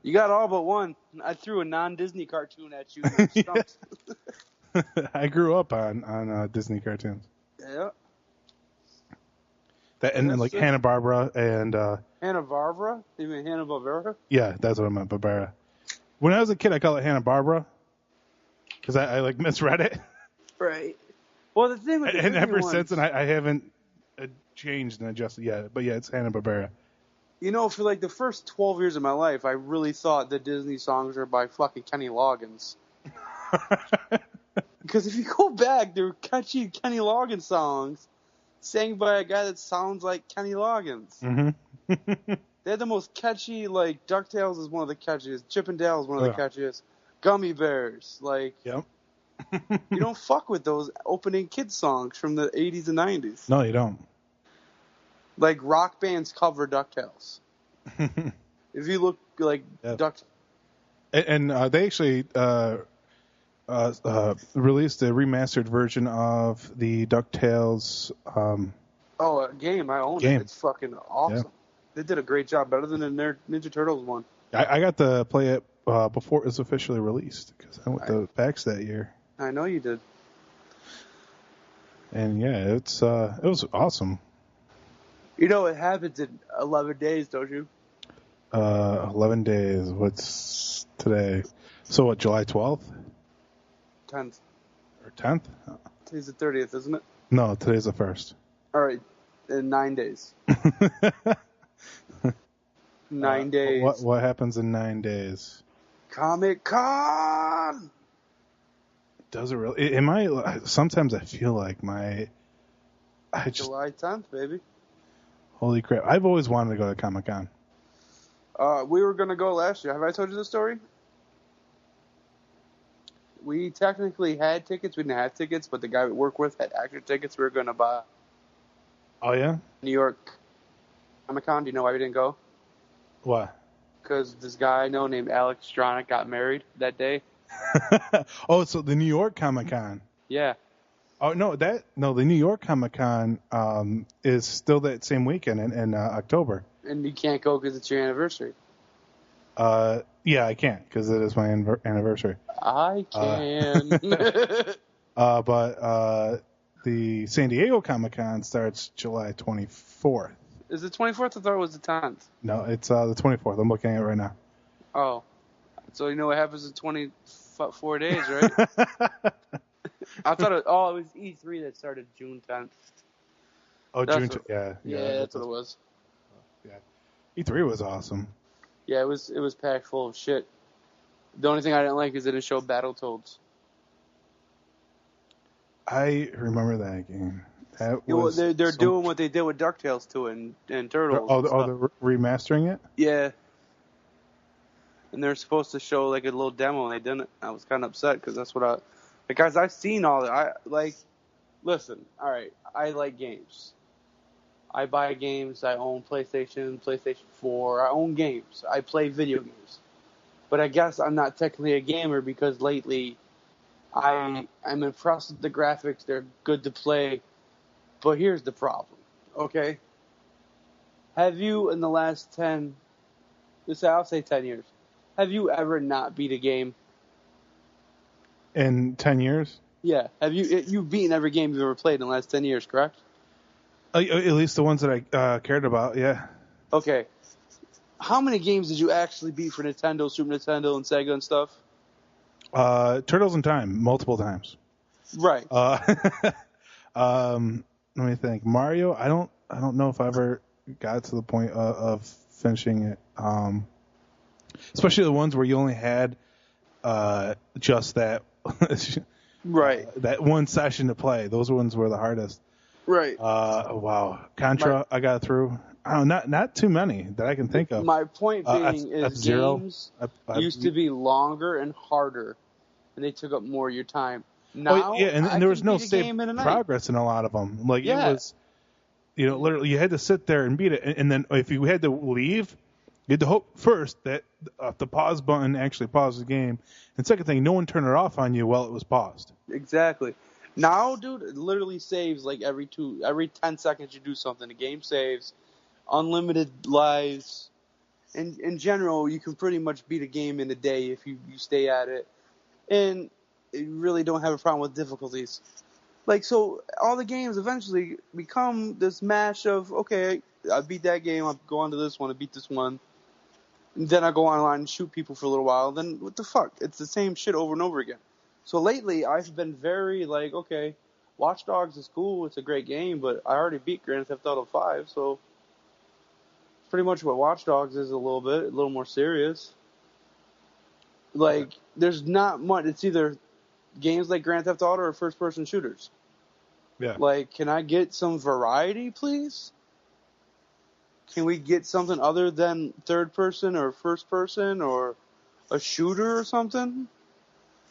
You got all but one. I threw a non-Disney cartoon at you. And you stumped. I grew up on Disney cartoons. Yeah. That and like Hanna-Barbera and Hanna-Barbera? You mean Hanna-Barbera? Yeah, that's what I meant, Barbera. When I was a kid, I called it Hanna-Barbera because I misread it. Right. Well, the thing with the and Disney ever ones, since, and I haven't changed and adjusted yet. But yeah, it's Hanna-Barbera. You know, for like the first 12 years of my life, I really thought the Disney songs were by fucking Kenny Loggins. Because if you go back, they're catchy Kenny Loggins songs sang by a guy that sounds like Kenny Loggins. Mm-hmm. They had the most catchy, like, DuckTales is one of the catchiest, Chip and Dale is one of the catchiest, Gummy Bears, like, yep. You don't fuck with those opening kids songs from the 80s and 90s. No, you don't. Like, rock bands cover DuckTales. If you look, like, yep. And they actually released a remastered version of the DuckTales a game. I own it. It's fucking awesome. Yeah. They did a great job, better than the Ninja Turtles one. I got to play it before it was officially released because I went to PAX that year. I know you did. And yeah, it was awesome. You know it happens in 11 days, don't you? 11 days. What's today? So what? July 12th? 10th. Or 10th? Today's the 30th, isn't it? No, today's the 1st. All right, in 9 days. 9 days. What happens in 9 days? Comic-Con! Does it really? Sometimes I feel like July 10th, baby. Holy crap. I've always wanted to go to Comic-Con. We were going to go last year. Have I told you the story? We technically had tickets. We didn't have tickets, but the guy we work with had extra tickets we were going to buy. Oh, yeah? New York Comic-Con. Do you know why we didn't go? What? Because this guy I know named Alex Stronach got married that day. Oh, so the New York Comic-Con. Yeah. Oh, no, the New York Comic-Con is still that same weekend in October. And you can't go because it's your anniversary. Yeah, I can't because it is my anniversary. I can. But the San Diego Comic-Con starts July 24th. Is it 24th? I thought it was the 10th. No, it's the 24th. I'm looking at it right now. Oh. So you know what happens in 24 days, right? I thought it was E3 that started June 10th. Oh, That's June. Yeah, that's what it was. Yeah. E3 was awesome. Yeah, it was packed full of shit. The only thing I didn't like is it didn't show Battletoads. I remember that game. They're doing what they did with DuckTales to it and Turtles. They're remastering it? Yeah. And they're supposed to show like a little demo and they didn't. I was kind of upset because that's what guys, I've seen all that. Listen, all right, I like games. I buy games. I own PlayStation 4. I own games. I play video games. But I guess I'm not technically a gamer because lately I'm impressed with the graphics. They're good to play. But here's the problem, okay? Have you, in the last I'll say 10 years, have you ever not beat a game? In 10 years? Yeah. You've beaten every game you've ever played in the last 10 years, correct? At least the ones that I cared about, yeah. Okay. How many games did you actually beat for Nintendo, Super Nintendo, and Sega and stuff? Turtles in Time, multiple times. Right. Let me think. Mario, I don't know if I ever got to the point of finishing it. Especially the ones where you only had just that right. That one session to play. Those ones were the hardest. Right. Wow. Contra, I got through. I don't know, not too many that I can think of. My point being is F-Zero, games used to be longer and harder, and they took up more of your time. Now, and there was no saved progress in a lot of them. Like it was, literally you had to sit there and beat it, and then if you had to leave, you had to hope first that the pause button actually paused the game, and second thing, no one turned it off on you while it was paused. Exactly. Now, dude, it literally saves like every 10 seconds you do something. The game saves, unlimited lives. In general, you can pretty much beat a game in a day if you stay at it, and you really don't have a problem with difficulties. Like, so all the games eventually become this mash of, okay, I beat that game, I'll go on to this one, I beat this one. And then I go online and shoot people for a little while. Then what the fuck? It's the same shit over and over again. So lately, I've been very like, okay, Watch Dogs is cool, it's a great game, but I already beat Grand Theft Auto 5, so pretty much what Watch Dogs is a little more serious. Like, there's not much. It's either games like Grand Theft Auto or first-person shooters. Yeah. Like, can I get some variety, please? Can we get something other than third-person or first-person or a shooter or something?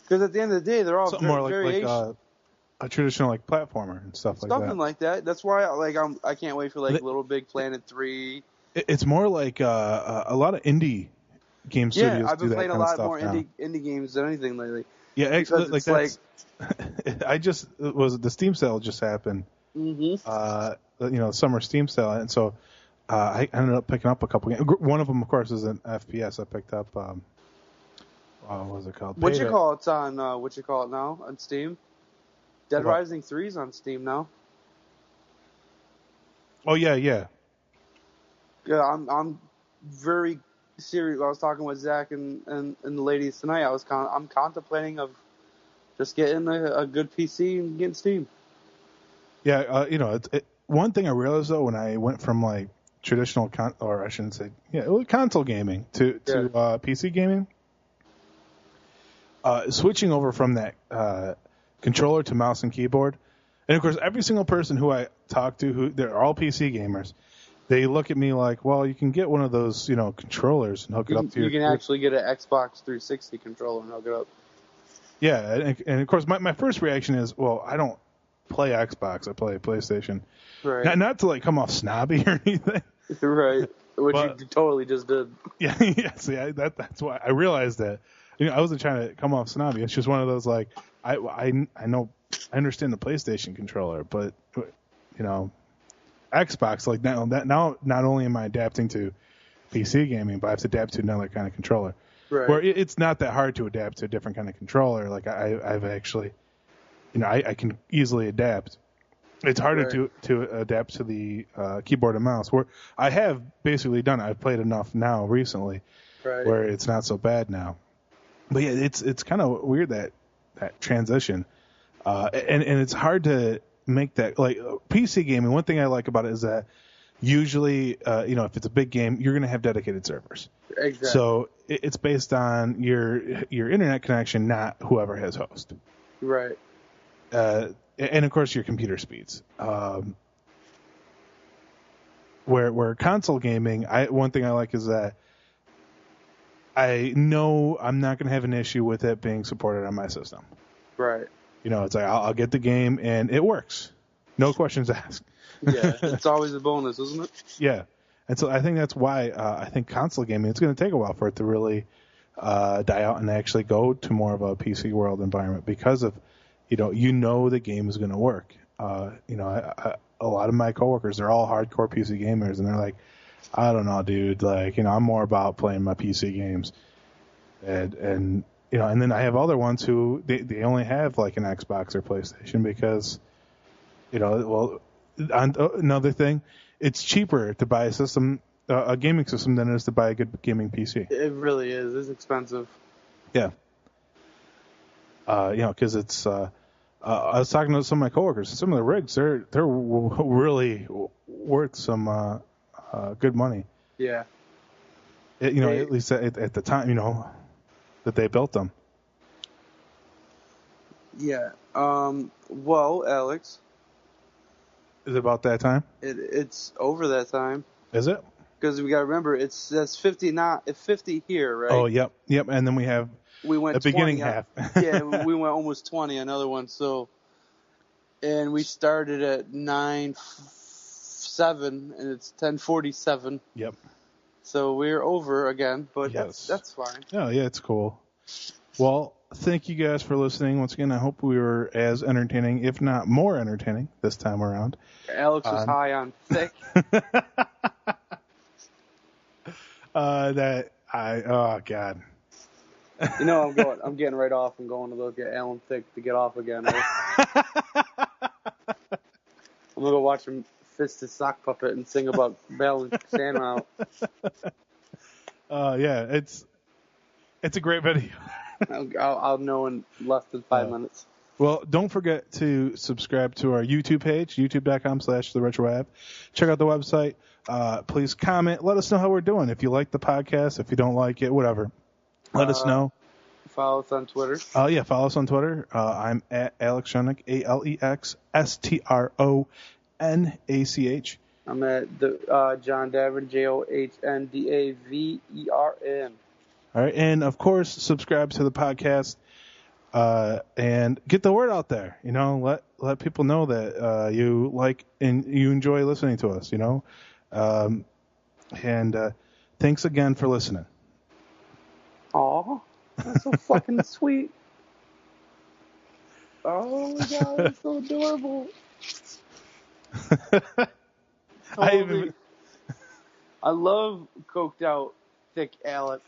Because at the end of the day, they're all something more variations. like a traditional like platformer and stuff like that. Something like that. That's why I can't wait for like Little Big Planet 3. It's more like a lot of indie game studios. Yeah, I've been playing a lot more now. indie games than anything lately. Yeah, actually, like that's. The Steam sale just happened. Mm-hmm. Summer Steam sale, and so I ended up picking up a couple games. One of them, of course, is an FPS. I picked up. What was it called? What you call it now on Steam? Dead Rising 3's on Steam now. Oh yeah. Yeah, I'm very serious. I was talking with Zach and the ladies tonight. I'm contemplating of Just getting a good PC and getting Steam. Yeah, one thing I realized though when I went from like traditional console gaming to PC gaming, switching over from that controller to mouse and keyboard, and of course every single person who I talk to who they're all PC gamers, they look at me like, well, you can get one of those controllers and hook it up to your. You can actually get an Xbox 360 controller and hook it up. Yeah, and of course my first reaction is, well, I don't play Xbox, I play PlayStation. Right. Not to like come off snobby or anything. Right. Which you totally just did. Yeah, see, that's why I realized that. I wasn't trying to come off snobby. It's just one of those like I know I understand the PlayStation controller, but Xbox like now not only am I adapting to PC gaming, but I have to adapt to another kind of controller. Right. Where it's not that hard to adapt to a different kind of controller. Like I've actually, I can easily adapt. It's harder to adapt to the keyboard and mouse. Where I have basically done it. I've played enough now recently, where it's not so bad now. But yeah, it's kind of weird that transition, and it's hard to make that like PC gaming. One thing I like about it is that usually, if it's a big game, you're going to have dedicated servers. Exactly. So it's based on your internet connection, not whoever has host. Right. And of course your computer speeds. Where console gaming, one thing I like is that I know I'm not going to have an issue with it being supported on my system. Right. It's like I'll get the game and it works, no questions asked. Yeah, it's always a bonus, isn't it? Yeah, and so I think that's why I think console gaming, it's going to take a while for it to really die out and actually go to more of a PC world environment because of, the game is going to work. A lot of my coworkers, they're all hardcore PC gamers, and they're like, I don't know, dude. Like, I'm more about playing my PC games, and and then I have other ones who they only have like an Xbox or PlayStation because, another thing, it's cheaper to buy a gaming system than it is to buy a good gaming PC. It really is. It's expensive. Yeah. Because it's. I was talking to some of my coworkers. Some of the rigs, they're really worth some good money. Yeah. At least at the time, that they built them. Yeah. Well, Alex. Is it about that time? It's over that time. Is it? Because we got to remember, that's 50 now. It's 50 here, right? Oh, yep. And then we went the beginning half. Yeah, we went almost 20. Another one. So, and we started at 9:07, and it's 10:47. Yep. So we're over again, but yes. that's fine. Oh, yeah, it's cool. Well, thank you guys for listening. Once again, I hope we were as entertaining, if not more entertaining, this time around. Alex was high on Thicke. Oh God. I'm getting right off and going to look at Alan Thicke to get off again. I'm gonna go watch him fist his sock puppet and sing about bailing Santa out. Yeah, it's a great video. I'll know in less than 5 minutes. Well, don't forget to subscribe to our YouTube page, youtube.com/TheRetroApp. Check out the website. Please comment. Let us know how we're doing. If you like the podcast, if you don't like it, whatever. Let us know. Follow us on Twitter. Yeah, follow us on Twitter. I'm at Alex Stronack, AlexStronach. I'm at John Davern, JOHNDAVERN. All right, and of course, subscribe to the podcast and get the word out there. Let people know that you like and you enjoy listening to us. And thanks again for listening. Aw, that's so fucking sweet. Oh my God, that's so adorable. I love coked out Thicke Alex.